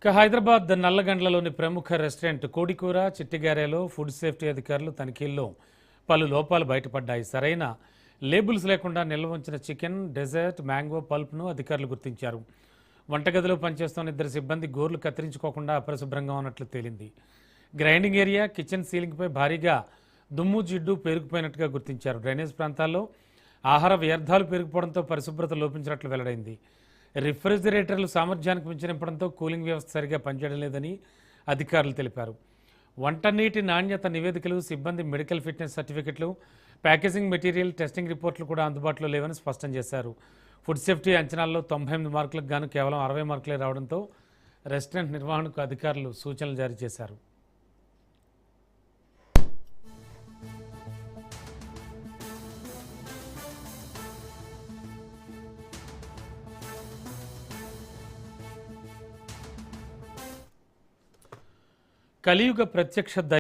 హైదరాబాద్ నల్లగండ్లలోని ప్రముఖ restaurant కోడికూర చిట్టిగారేలో food safety అధికారులు తనిఖీల్లో పలు లోపాలు బయటపడ్డాయి. సరైన లేబుల్స్ లేకుండా నిల్వ ఉంచిన చికెన్, డెజర్ట్, మ్యాంగో పల్ప్ను అధికారులు గుర్తించారు. వంటగదిలో పనిచేస్తున్న ఇద్దరు సిబ్బంది గోర్లు కత్తిరించుకోకుండా అపరిశుభ్రంగా ఉన్నట్లు తేలింది. గ్రైండింగ్ ఏరియా, కిచెన్ సీలింగ్పై భారీగా దుమ్ము జిడ్డు పేరుకుపోయినట్టుగా గుర్తించారు. డ్రైనేజ్ ప్రాంతాల్లో ఆహార వ్యర్థాలు పేరుకుపోవడంతో పరిశుభ్రత లోపించినట్లు వెల్లడైంది. రిఫ్రిజిరేటర్లు సామర్థ్యానికి మించి నింపడంతో కూలింగ్ వ్యవస్థ సరిగా పనిచేయడం లేదని అధికారులు తెలిపారు. వంటనీటి నాణ్యత నివేదికలు, సిబ్బంది మెడికల్ ఫిట్నెస్ సర్టిఫికెట్లు, ప్యాకేజింగ్ మెటీరియల్, టెస్టింగ్ రిపోర్టులు కూడా అందుబాటులో లేవని స్పష్టం చేశారు. ఫుడ్ సేఫ్టీ అంచనాల్లో 98 మార్కులకు గాను కేవలం 60 మార్కులే రావడంతో రెస్టారెంట్ నిర్వహణకు అధికారులు సూచనలు జారీ చేశారు. కలియుగ ప్రత్యక్ష